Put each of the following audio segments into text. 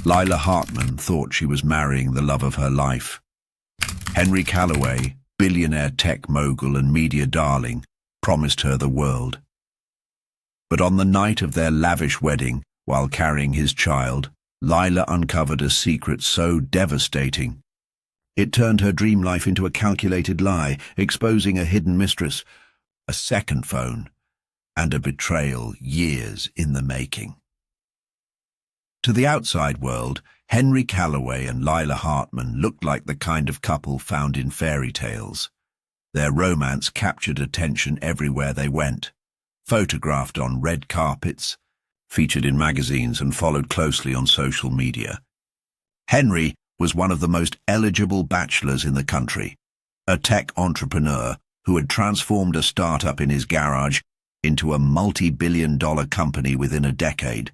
Lila Hartman thought she was marrying the love of her life. Henry Calloway, billionaire tech mogul and media darling, promised her the world. But on the night of their lavish wedding, while carrying his child, Lila uncovered a secret so devastating. It turned her dream life into a calculated lie, exposing a hidden mistress, a second phone, and a betrayal years in the making. To the outside world, Henry Calloway and Lila Hartman looked like the kind of couple found in fairy tales. Their romance captured attention everywhere they went, photographed on red carpets, featured in magazines and followed closely on social media. Henry was one of the most eligible bachelors in the country, a tech entrepreneur who had transformed a startup in his garage into a multi-billion-dollar company within a decade.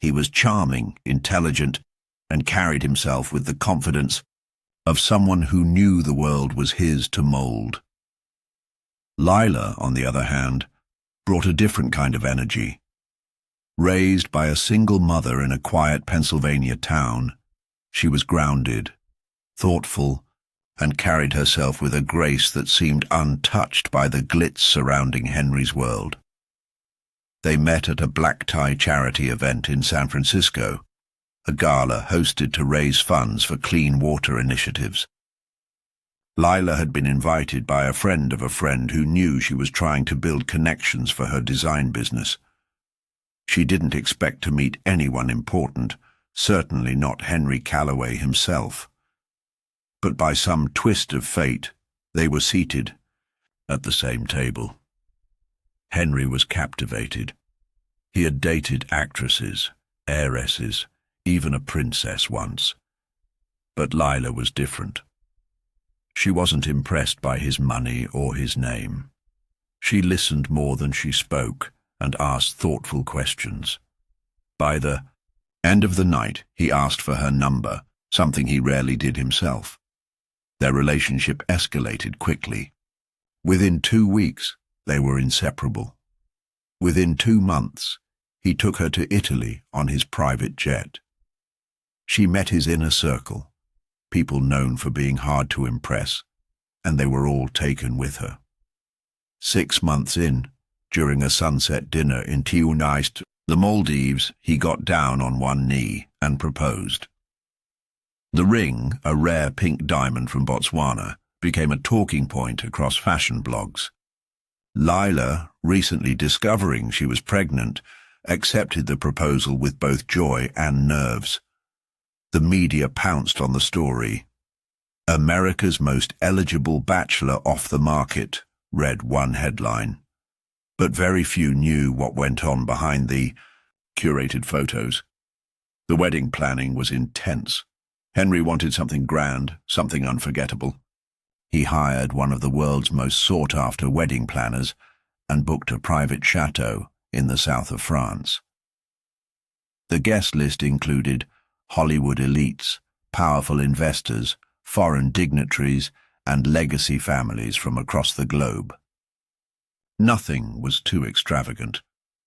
He was charming, intelligent, and carried himself with the confidence of someone who knew the world was his to mold. Lila, on the other hand, brought a different kind of energy. Raised by a single mother in a quiet Pennsylvania town, she was grounded, thoughtful, and carried herself with a grace that seemed untouched by the glitz surrounding Henry's world. They met at a black-tie charity event in San Francisco, a gala hosted to raise funds for clean water initiatives. Lila had been invited by a friend of a friend who knew she was trying to build connections for her design business. She didn't expect to meet anyone important, certainly not Henry Calloway himself. But by some twist of fate, they were seated at the same table. Henry was captivated. He had dated actresses, heiresses, even a princess once. But Lila was different. She wasn't impressed by his money or his name. She listened more than she spoke and asked thoughtful questions. By the end of the night, he asked for her number, something he rarely did himself. Their relationship escalated quickly. Within 2 weeks, they were inseparable. Within 2 months, he took her to Italy on his private jet. She met his inner circle, people known for being hard to impress, and they were all taken with her. 6 months in, during a sunset dinner in Tiunais, the Maldives, he got down on one knee and proposed. The ring, a rare pink diamond from Botswana, became a talking point across fashion blogs. Lila, recently discovering she was pregnant, accepted the proposal with both joy and nerves. The media pounced on the story. "America's most eligible bachelor off the market," read one headline. But very few knew what went on behind the curated photos. The wedding planning was intense. Henry wanted something grand, something unforgettable. He hired one of the world's most sought-after wedding planners and booked a private chateau in the south of France. The guest list included Hollywood elites, powerful investors, foreign dignitaries, and legacy families from across the globe. Nothing was too extravagant.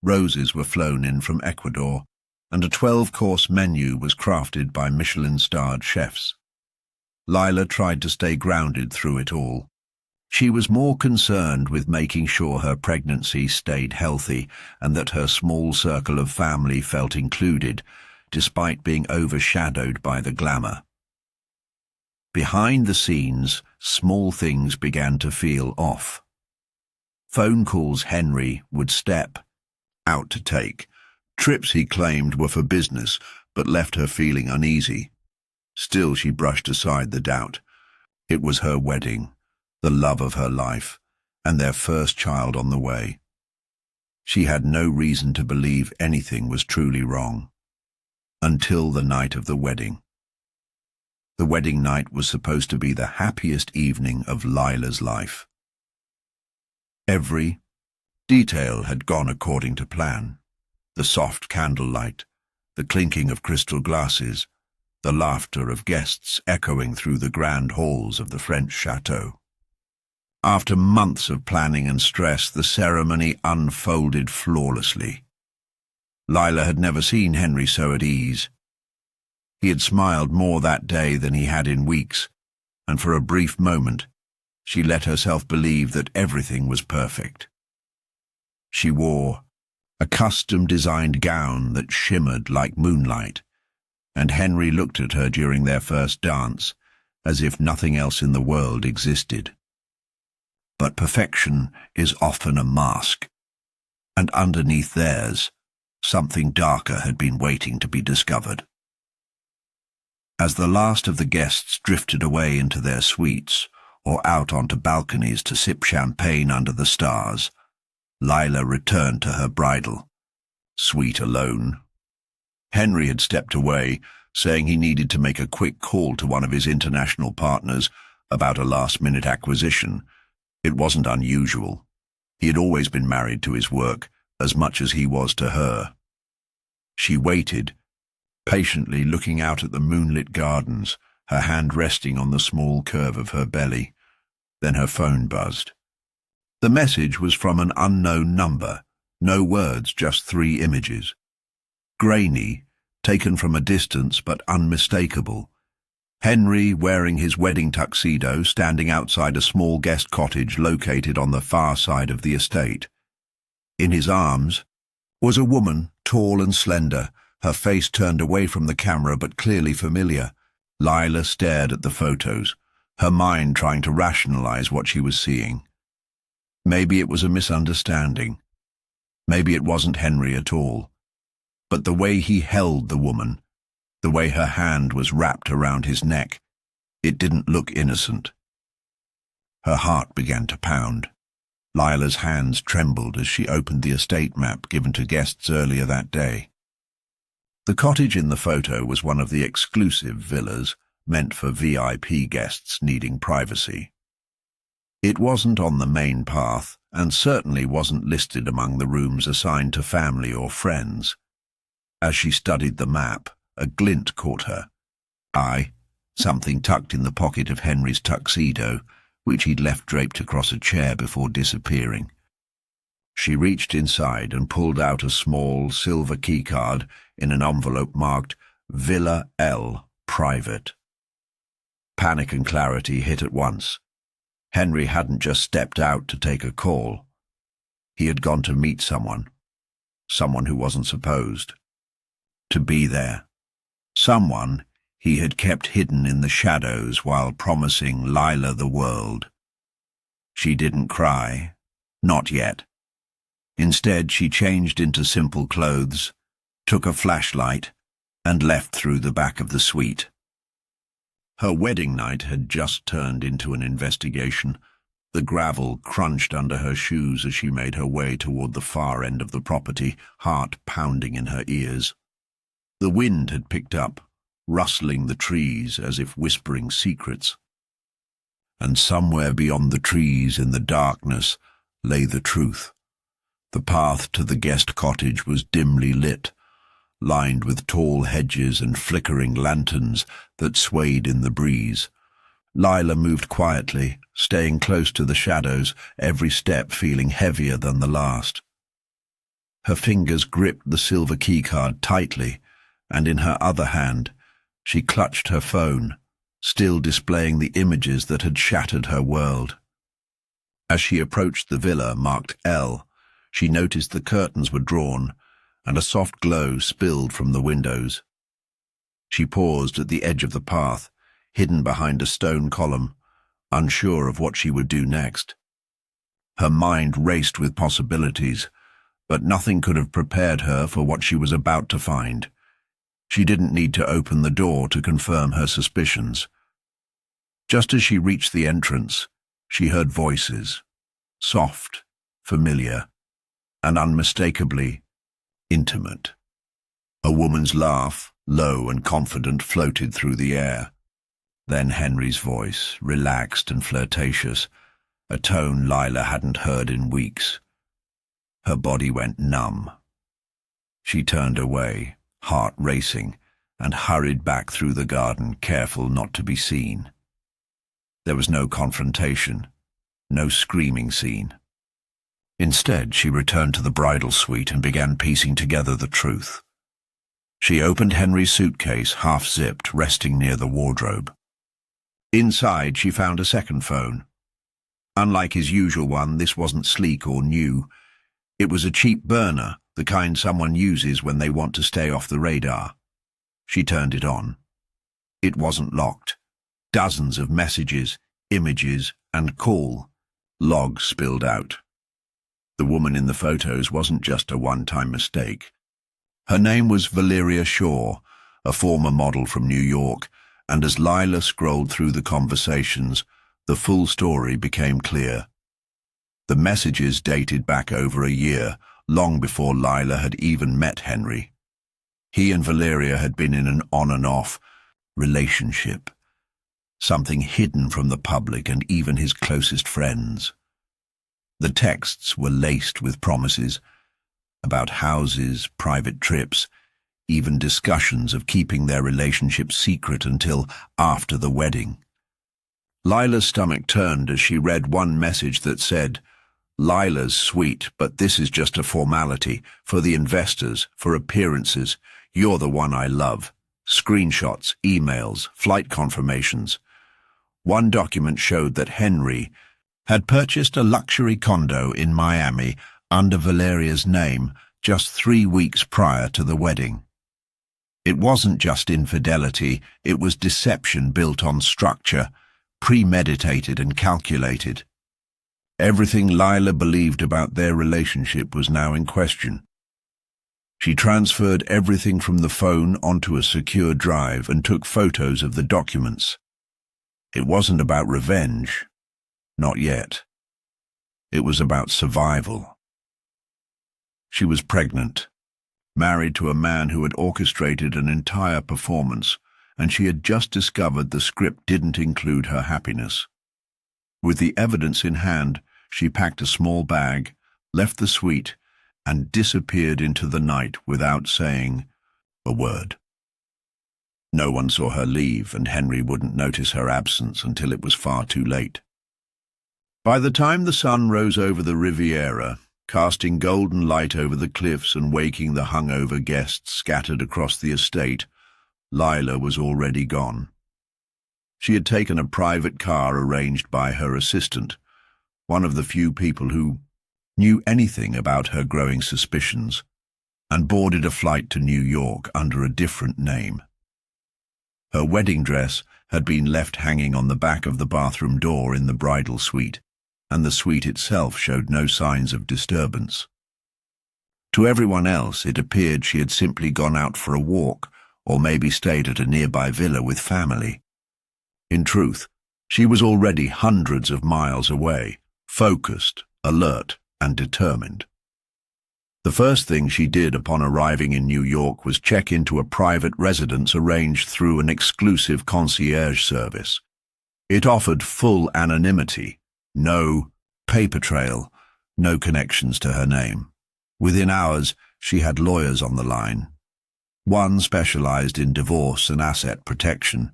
Roses were flown in from Ecuador, and a 12-course menu was crafted by Michelin-starred chefs. Lila tried to stay grounded through it all. She was more concerned with making sure her pregnancy stayed healthy and that her small circle of family felt included, despite being overshadowed by the glamour. Behind the scenes, small things began to feel off. Phone calls Henry would step out to take, trips he claimed were for business but left her feeling uneasy. Still, she brushed aside the doubt. It was her wedding, the love of her life, and their first child on the way. She had no reason to believe anything was truly wrong. Until the night of the wedding. The wedding night was supposed to be the happiest evening of Lila's life. Every detail had gone according to plan. The soft candlelight, the clinking of crystal glasses, the laughter of guests echoing through the grand halls of the French chateau. After months of planning and stress, the ceremony unfolded flawlessly. Lila had never seen Henry so at ease. He had smiled more that day than he had in weeks, and for a brief moment, she let herself believe that everything was perfect. She wore a custom-designed gown that shimmered like moonlight, and Henry looked at her during their first dance as if nothing else in the world existed. But perfection is often a mask, and underneath theirs, something darker had been waiting to be discovered. As the last of the guests drifted away into their suites or out onto balconies to sip champagne under the stars, Lila returned to her bridal, sweet alone. Henry had stepped away, saying he needed to make a quick call to one of his international partners about a last-minute acquisition. It wasn't unusual. He had always been married to his work as much as he was to her. She waited, patiently looking out at the moonlit gardens, her hand resting on the small curve of her belly. Then her phone buzzed. The message was from an unknown number. No words, just 3 images. Grainy, taken from a distance but unmistakable. Henry, wearing his wedding tuxedo, standing outside a small guest cottage located on the far side of the estate. In his arms was a woman, tall and slender, her face turned away from the camera but clearly familiar. Lila stared at the photos, her mind trying to rationalize what she was seeing. Maybe it was a misunderstanding. Maybe it wasn't Henry at all. But the way he held the woman, the way her hand was wrapped around his neck, it didn't look innocent. Her heart began to pound. Lila's hands trembled as she opened the estate map given to guests earlier that day. The cottage in the photo was one of the exclusive villas meant for VIP guests needing privacy. It wasn't on the main path, and certainly wasn't listed among the rooms assigned to family or friends. As she studied the map, a glint caught her. Something tucked in the pocket of Henry's tuxedo, which he'd left draped across a chair before disappearing. She reached inside and pulled out a small silver keycard in an envelope marked Villa L, Private. Panic and clarity hit at once. Henry hadn't just stepped out to take a call. He had gone to meet someone who wasn't supposed to be there. Someone he had kept hidden in the shadows while promising Lila the world. She didn't cry, not yet. Instead, she changed into simple clothes, took a flashlight, and left through the back of the suite. Her wedding night had just turned into an investigation. The gravel crunched under her shoes as she made her way toward the far end of the property, heart pounding in her ears. The wind had picked up, rustling the trees as if whispering secrets. And somewhere beyond the trees in the darkness lay the truth. The path to the guest cottage was dimly lit, lined with tall hedges and flickering lanterns that swayed in the breeze. Lila moved quietly, staying close to the shadows, every step feeling heavier than the last. Her fingers gripped the silver keycard tightly, and in her other hand, she clutched her phone, still displaying the images that had shattered her world. As she approached the villa marked L, she noticed the curtains were drawn, and a soft glow spilled from the windows. She paused at the edge of the path, hidden behind a stone column, unsure of what she would do next. Her mind raced with possibilities, but nothing could have prepared her for what she was about to find. She didn't need to open the door to confirm her suspicions. Just as she reached the entrance, she heard voices, soft, familiar, and unmistakably intimate. A woman's laugh, low and confident, floated through the air. Then Henry's voice, relaxed and flirtatious, a tone Lila hadn't heard in weeks. Her body went numb. She turned away, heart racing, and hurried back through the garden, careful not to be seen. There was no confrontation, no screaming scene. Instead, she returned to the bridal suite and began piecing together the truth. She opened Henry's suitcase, half-zipped, resting near the wardrobe. Inside, she found a second phone. Unlike his usual one, this wasn't sleek or new. It was a cheap burner, the kind someone uses when they want to stay off the radar. She turned it on. It wasn't locked. Dozens of messages, images, and call logs spilled out. The woman in the photos wasn't just a one-time mistake. Her name was Valeria Shaw, a former model from New York, and as Lila scrolled through the conversations, the full story became clear. The messages dated back over a year, long before Lila had even met Henry. He and Valeria had been in an on-and-off relationship, something hidden from the public and even his closest friends. The texts were laced with promises about houses, private trips, even discussions of keeping their relationship secret until after the wedding. Lila's stomach turned as she read one message that said, "Lila's sweet, but this is just a formality. For the investors, for appearances, you're the one I love." Screenshots, emails, flight confirmations. One document showed that Henry had purchased a luxury condo in Miami under Valeria's name just 3 weeks prior to the wedding. It wasn't just infidelity, it was deception built on structure, premeditated and calculated. Everything Lila believed about their relationship was now in question. She transferred everything from the phone onto a secure drive and took photos of the documents. It wasn't about revenge. Not yet. It was about survival. She was pregnant, married to a man who had orchestrated an entire performance, and she had just discovered the script didn't include her happiness. With the evidence in hand, she packed a small bag, left the suite, and disappeared into the night without saying a word. No one saw her leave, and Henry wouldn't notice her absence until it was far too late. By the time the sun rose over the Riviera, casting golden light over the cliffs and waking the hungover guests scattered across the estate, Lila was already gone. She had taken a private car arranged by her assistant, one of the few people who knew anything about her growing suspicions, and boarded a flight to New York under a different name. Her wedding dress had been left hanging on the back of the bathroom door in the bridal suite, and the suite itself showed no signs of disturbance. To everyone else, it appeared she had simply gone out for a walk, or maybe stayed at a nearby villa with family. In truth, she was already hundreds of miles away, focused, alert, and determined. The first thing she did upon arriving in New York was check into a private residence arranged through an exclusive concierge service. It offered full anonymity, no paper trail, no connections to her name. Within hours, she had lawyers on the line. One specialized in divorce and asset protection.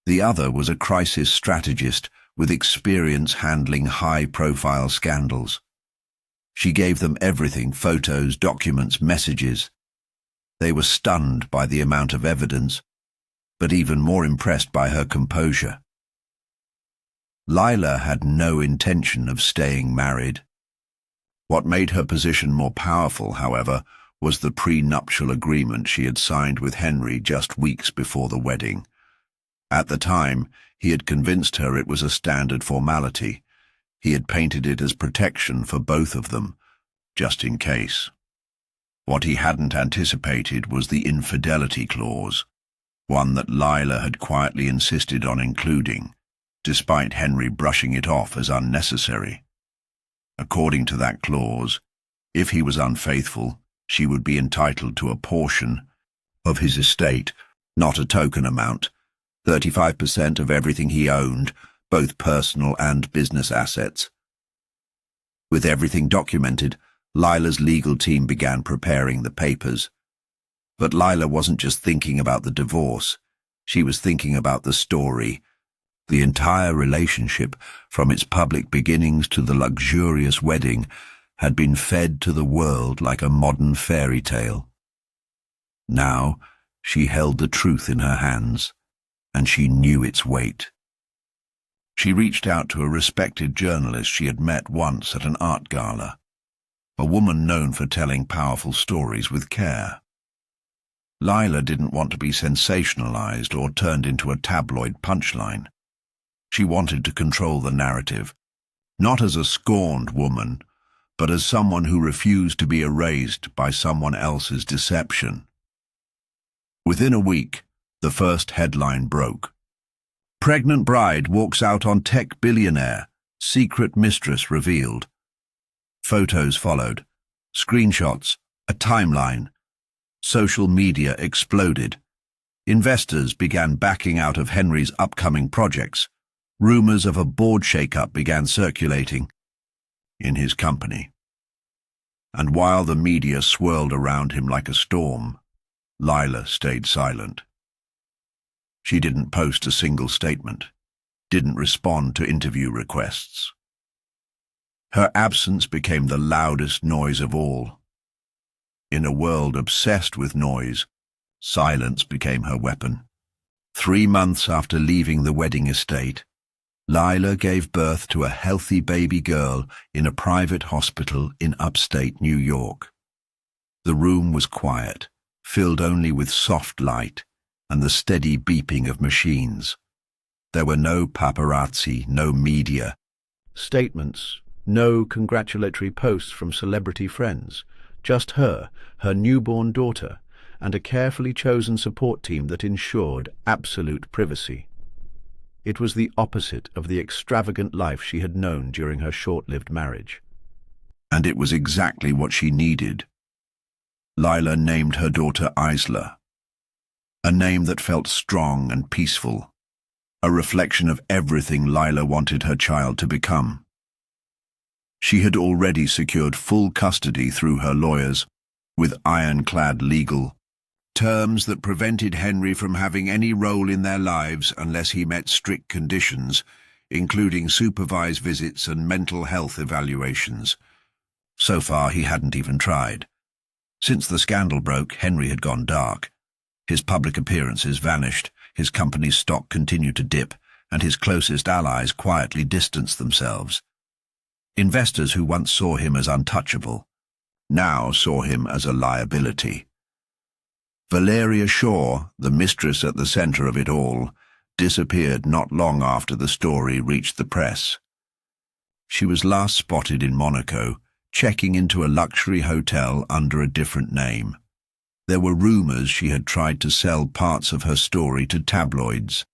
The other was a crisis strategist with experience handling high-profile scandals. She gave them everything: photos, documents, messages. They were stunned by the amount of evidence, but even more impressed by her composure. Lila had no intention of staying married. What made her position more powerful, however, was the prenuptial agreement she had signed with Henry just weeks before the wedding. At the time, he had convinced her it was a standard formality. He had painted it as protection for both of them, just in case. What he hadn't anticipated was the infidelity clause, one that Lila had quietly insisted on including, despite Henry brushing it off as unnecessary. According to that clause, if he was unfaithful, she would be entitled to a portion of his estate, not a token amount, 35% of everything he owned, both personal and business assets. With everything documented, Lila's legal team began preparing the papers. But Lila wasn't just thinking about the divorce. She was thinking about the story. The entire relationship, from its public beginnings to the luxurious wedding, had been fed to the world like a modern fairy tale. Now, She held the truth in her hands, and she knew its weight. She reached out to a respected journalist she had met once at an art gala, a woman known for telling powerful stories with care. Lila didn't want to be sensationalized or turned into a tabloid punchline. She wanted to control the narrative, not as a scorned woman, but as someone who refused to be erased by someone else's deception. Within a week, the first headline broke. Pregnant bride walks out on tech billionaire, secret mistress revealed. Photos followed, screenshots, a timeline. Social media exploded. Investors began backing out of Henry's upcoming projects. Rumors of a board shakeup began circulating in his company. And while the media swirled around him like a storm, Lila stayed silent. She didn't post a single statement, didn't respond to interview requests. Her absence became the loudest noise of all. In a world obsessed with noise, silence became her weapon. 3 months after leaving the wedding estate, Lila gave birth to a healthy baby girl in a private hospital in upstate New York. The room was quiet, filled only with soft light and the steady beeping of machines. There were no paparazzi, no media statements, no congratulatory posts from celebrity friends. Just her newborn daughter, and a carefully chosen support team that ensured absolute privacy. It was the opposite of the extravagant life she had known during her short-lived marriage. And it was exactly what she needed. Lila named her daughter Isla, a name that felt strong and peaceful, a reflection of everything Lila wanted her child to become. She had already secured full custody through her lawyers, with ironclad legal terms that prevented Henry from having any role in their lives unless he met strict conditions, including supervised visits and mental health evaluations. So far, he hadn't even tried. Since the scandal broke, Henry had gone dark. His public appearances vanished, his company's stock continued to dip, and his closest allies quietly distanced themselves. Investors who once saw him as untouchable now saw him as a liability. Valeria Shaw, the mistress at the center of it all, disappeared not long after the story reached the press. She was last spotted in Monaco, checking into a luxury hotel under a different name. There were rumors she had tried to sell parts of her story to tabloids,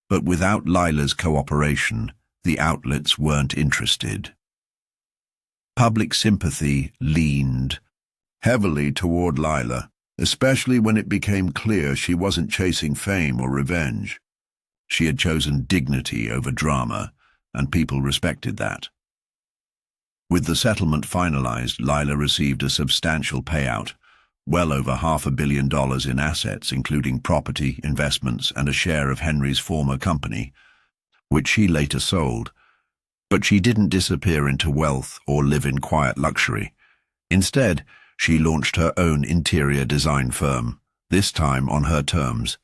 but without Lila's cooperation, the outlets weren't interested. Public sympathy leaned heavily toward Lila, especially when it became clear she wasn't chasing fame or revenge. She had chosen dignity over drama, and people respected that. With the settlement finalized, Lila received a substantial payout, well over $500 million in assets, including property, investments, and a share of Henry's former company, which she later sold. But she didn't disappear into wealth or live in quiet luxury. Instead, she launched her own interior design firm, this time on her terms.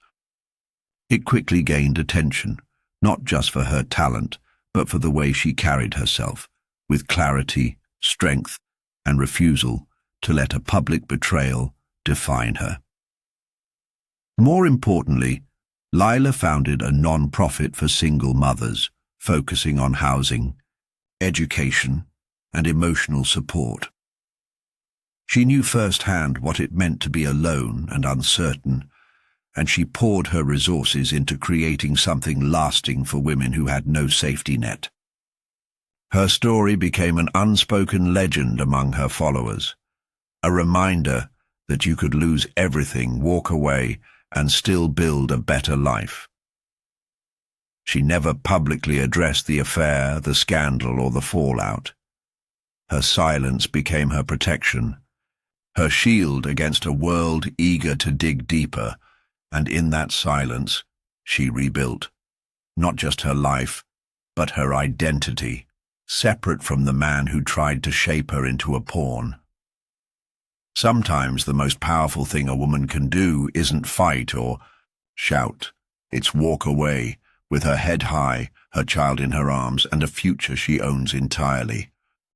It quickly gained attention, not just for her talent, but for the way she carried herself, with clarity, strength, and refusal to let a public betrayal define her. More importantly, Lila founded a non-profit for single mothers, focusing on housing, education, and emotional support. She knew firsthand what it meant to be alone and uncertain, and she poured her resources into creating something lasting for women who had no safety net. Her story became an unspoken legend among her followers, a reminder that you could lose everything, walk away, and still build a better life. She never publicly addressed the affair, the scandal, or the fallout. Her silence became her protection, her shield against a world eager to dig deeper, and in that silence, she rebuilt, not just her life, but her identity, separate from the man who tried to shape her into a pawn. Sometimes the most powerful thing a woman can do isn't fight or shout. It's walk away, with her head high, her child in her arms, and a future she owns entirely.